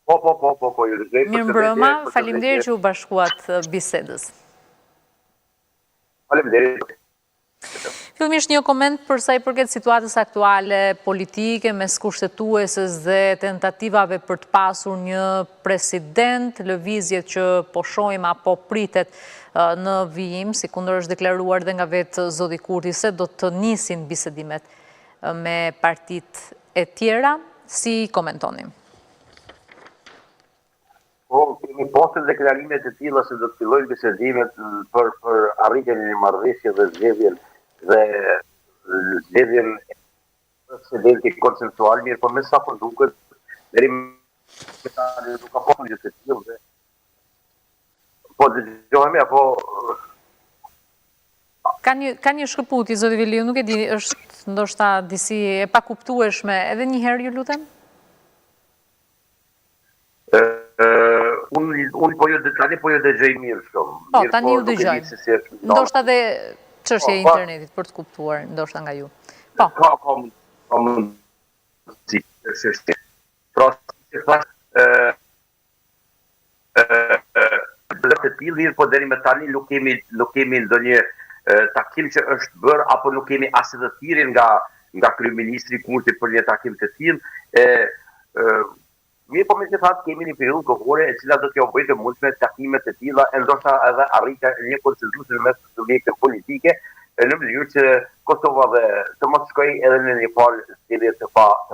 Po, ju dëgjoj. Mirëmbrëma, faleminderit që u bashkuat bisedës. Faleminderit. Fillimisht një koment për sa i përket situatës aktuale politike mes kushtetueses dhe tentativave për të pasur një president, lëvizjet që po shohim apo pritet në vijim, si kundër është deklaruar dhe nga vetë zoti Kurti se do të nisin bisedimet me partit e tjera, si komentonim? Kemi pasur deklarime të tilla se do të fillojnë bisedimet për arritjen e një marrëveshje dhe zgjedhjen e presidentit konsensual, mirë po me sa po duket deri më tani nuk ka pasur gjë të tillë. Po dëgjohemi apo Ka një shkëputje, zoti Viliu, nuk e di, është ndoshta disi e pakuptueshme, edhe një herë ju lutem? Unë po ju dëgjoj mirë shumë. Po, tani ju dëgjoj. Ndoshta dhe çështja e internetit për të kuptuar, ndoshta nga ju. Po. Ka mundësi çështje. Pra, si thash, të tillë, po deri më tani nuk kemi ndonjë takim që është bërë, apo nuk kemi as edhe thirrje nga kryeministri Kurti për një takim të tillë. Mirë po me që thatë kemi një periudhë kohore e cila do t'jo bëjë të mundshme takimet të tilla, e ndoshta edhe arritja e një konsensusi mes subjekteve politike, në mënyrë që Kosova dhe të mos shkojë edhe në një palë zgjedhje të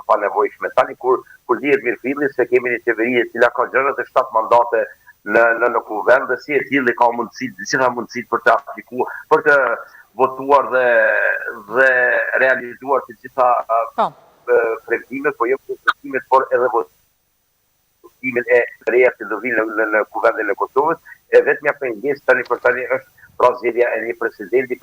panevojshme. Tani kur dihet mirëfilli se kemi një qeveri e cila ka 67 mandate në kuvend dhe si e tillë ka mundësi, gjitha mundësitë për të aplikuar, për të votuar dhe realizuar të gjitha pregjimet, po jo pregjimet, por edhe e reja që do vinë në kuvendin e Kosovës, e vetmja pengesë tani për tani është pra zgjedhja e një presidenti i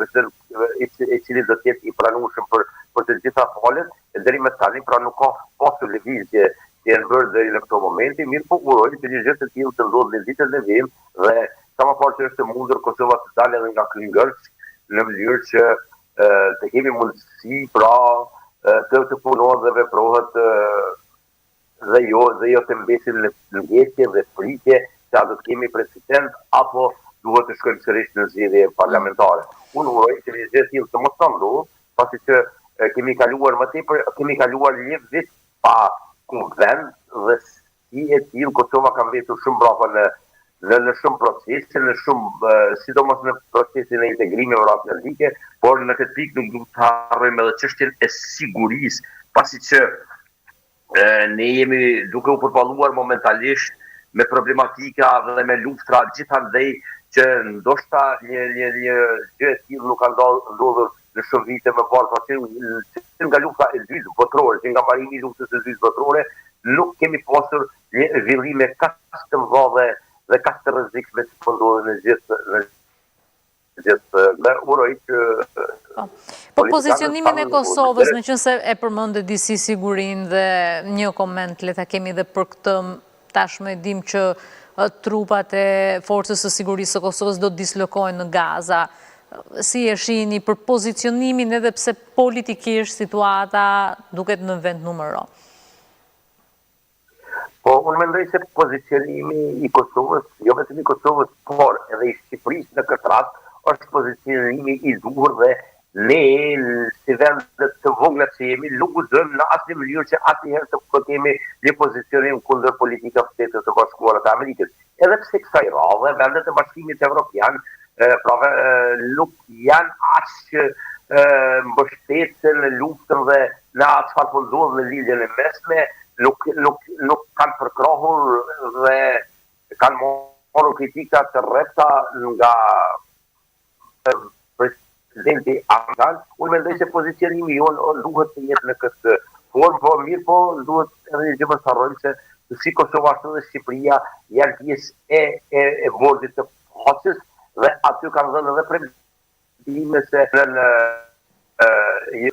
cili do të jetë i pranueshëm për të gjitha palët, e deri më tani pra nuk ka pasur lëvizje që janë bërë deri në këtë moment, mirë po uroj që një gjë të tillë të ndodhë në ditën e vijim dhe sa më parë që është mundur Kosova të dalë edhe nga klingërç në mënyrë që të kemi mundësi pra të punohet dhe veprohet dhe jo të mbesim në ngecje dhe pritje që do të kemi president apo duhet të shkojmë sërish në zgjedhje parlamentare. Unë uroj që një gjë e tillë të mos të ndodhë, pasi që kemi kaluar një vit pa kuvend dhe si e tillë Kosova ka mbetur shumë brapa në shumë procese, në shumë sidomos në procesin e integrimit euroatlantik, por në këtë pikë nuk duhet të harrojmë edhe çështjen e sigurisë, pasi që ne jemi duke u përballuar momentalisht me problematika dhe me luftra gjithandej që ndoshta një gjë e tillë nuk ka ndodhur në shumë vite më parë, pasi që nga lufta e dytë botërore, që nga mbarimi i luftës së dytë botërore, nuk kemi pasur një zhvillime kaq të mëdha dhe kaq të rrezikshme që po ndodhen në gjithë me uroj që po pozicionimin e Kosovës, në qënë se e përmendë disi sigurin dhe një koment le ta kemi dhe për këtë tashmë dim që trupat e forcës së sigurisë së Kosovës do të dislokohen në Gaza. Si e shihni për pozicionimin edhe pse politikisht situata duket në vend numero? Po, unë mendoj se pozicionimi i Kosovës, jo vetëm i Kosovës, por edhe i Shqipërisë në këtë rast, është pozicionimi i duhur dhe ne, si vendet të vogla që jemi, nuk guxojmë në asnjë mënyrë që asnjëherë të kemi një pozicionim kundër politika Shtetit të Bashkuara të Amerikës. Edhe pse kësaj radhe vendet e Bashkimit Evropian nuk janë aq mbështetëse në luftën dhe në atë çfarë po ndodh në lidhjen e mesme, nuk kanë përkrahur dhe kanë marrë kritika të rrepta nga presidenti Afgan. Unë mendoj se pozicionimi jonë duhet të jetë në këtë formë, po mirë po duhet edhe një gjë mos harrojmë se si Kosova ashtu dhe Shqipëria janë pjesë e bordit të paqes dhe aty kanë dhënë edhe premtime se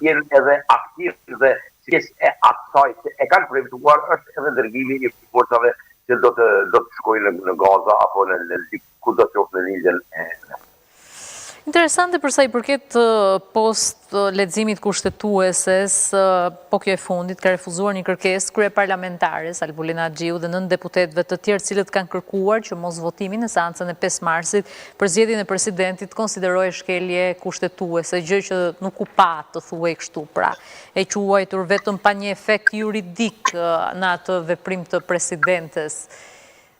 jenë edhe aktiv dhe pjesë e asaj që e kanë premtuar është edhe dërgimi i forcave që do të shkojnë në Gaza apo në ku do të qoftë në lidhjen e Interesante përsa i përket post leximit kushtetueses, po kjo e fundit ka refuzuar një kërkesë kryeparlamentare Albulina Xhiu dhe 9 deputetëve të tjerë cilët kanë kërkuar që mos votimi në seancën e 5 marsit për zgjedhjen e presidentit konsiderohej shkelje kushtetuese, gjë që nuk u pa të thuaj kështu, pra e quajtur vetëm pa një efekt juridik në atë veprim të presidentes.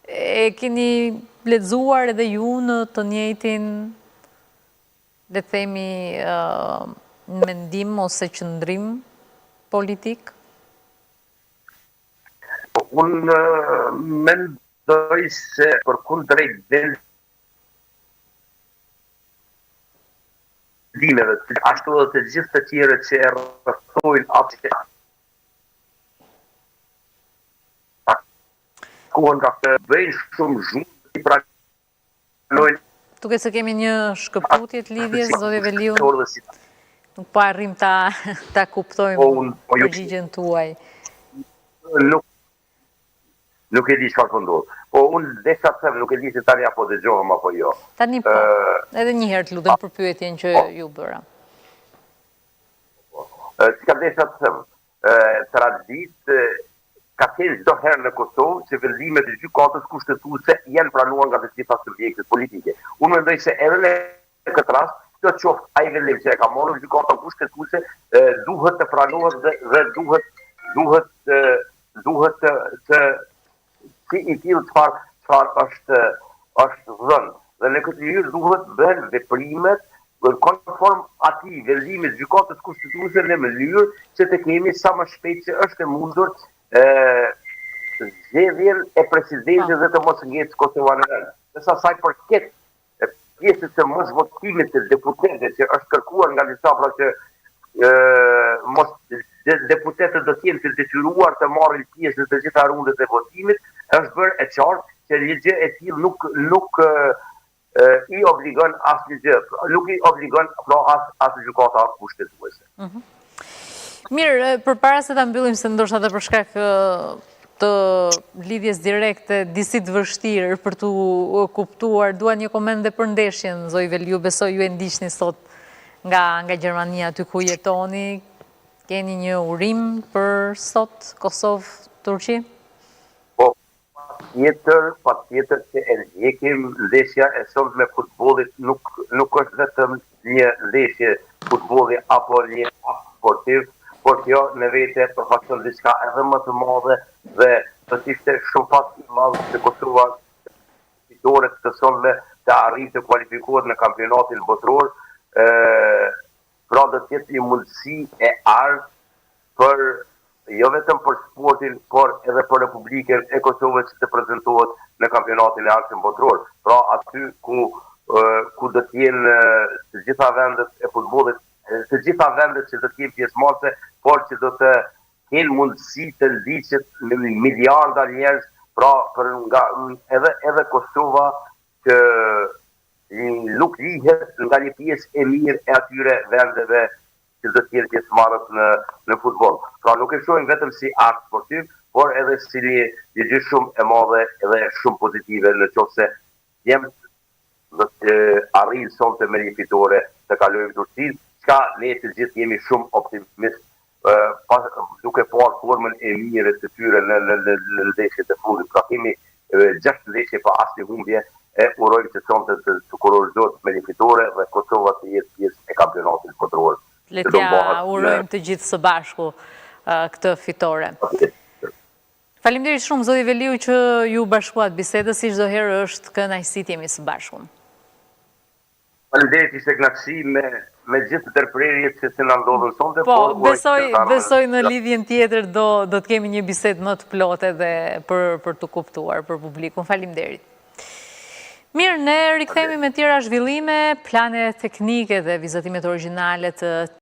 E keni lexuar edhe ju në të njëjtin, le të themi, mendim ose qëndrim politik? Unë mendoj se për kundrejt vendimeve, ashtu edhe të gjithë të tjere që e rrethojnë atë që kohën ka të bëjnë shumë zhurmë i pranojnë. Duke se kemi një shkëputje të lidhjes, zoti Veliu, nuk po arrim ta kuptojmë përgjigjen tuaj. Nuk e di çfarë po ndodh. Po unë desha të them, nuk e di se tani apo dëgjohem apo jo. Tani po, edhe një herë të lutem për pyetjen që ju bëra. Çka desha të them, tradit ka qenë çdo herë në Kosovë që vendimet e gjykatës kushtetuese janë pranuar nga të gjitha subjektet politike. Unë mendoj se edhe në këtë rast, do të qoftë ai vendim që e ka marrë gjykata kushtetuese, duhet të pranohet dhe duhet të i tillë çfarë është dhënë. Dhe në këtë mënyrë duhet bën veprimet konform atij vendimit gjykatës kushtetuese në mënyrë që të kemi sa më shpejt që është e mundur zgjedhjen e presidentit dhe të mos ngecë Kosova në vend. Sa sa i përket pjesës të mos votimit të deputetëve që është kërkuar nga disa pra që mos deputetët do të jenë të detyruar të marrin pjesë në të gjitha rundet e votimit, është bërë e qartë që një gjë e tillë nuk i obligon asnjë gjë, nuk i obligon pra as gjykata kushtetuese. Mirë, përpara se ta mbyllim se ndoshta edhe për shkak të lidhjes direkte disi të vështirë për tu kuptuar, dua një koment dhe për ndeshjen, zoj Veliu, besoj ju e ndiqni sot nga Gjermania aty ku jetoni. Keni një urim për sot Kosovë-Turqi? Po, patjetër që e ndjekim ndeshja e sot me futbollit nuk është vetëm një ndeshje futbolli apo një akt sportiv, por kjo në vete përfaqëson diçka edhe më të madhe dhe do të ishte shumë fat i madh se Kosova fitore të sonme të arrijë të kualifikohet në kampionatin botror, pra do të jetë një mundësi e ardhë për jo vetëm për sportin, por edhe për Republikën e Kosovës që të prezantohet në kampionatin e ardhshëm botror. Pra aty ku do të jenë të gjitha vendet e futbollit, të gjitha vendet që do të jenë pjesëmarrëse, por që do të kenë mundësi të ndiqet me miliarda njerëz, pra për nga edhe Kosova që nuk lihet nga një pjesë e mirë e atyre vendeve që do të jenë pjesëmarrës në futboll. Pra nuk e shohim vetëm si akt sportiv, por edhe si një gjë shumë e madhe edhe shumë pozitive nëse jemi do të arrijë sonte me një fitore të kalojmë Turqinë, çka ne të gjithë jemi shumë optimist duke parë formën e mirë të tyre në ndeshjet e fundit. Pra kemi 6 ndeshje pa asnjë humbje, e urojmë që sonte të kurorëzohet me një fitore dhe Kosova të jetë pjesë e kampionatit botror. Le t'ja urojmë të gjithë së bashku këtë fitore. Faleminderit shumë zoti Veliu që ju bashkuat bisedës, si çdo herë është kënaqësi të jemi së bashku. Faleminderit, ishte kënaqësi me gjithë ndërprerjet që na ndodhen sonte. Po, besoj në lidhjen tjetër do të kemi një bisedë më të plotë edhe për të kuptuar për publikun. Faleminderit. Mirë, ne rikthehemi me tjera zhvillime, plane teknike dhe vizatimet origjinale të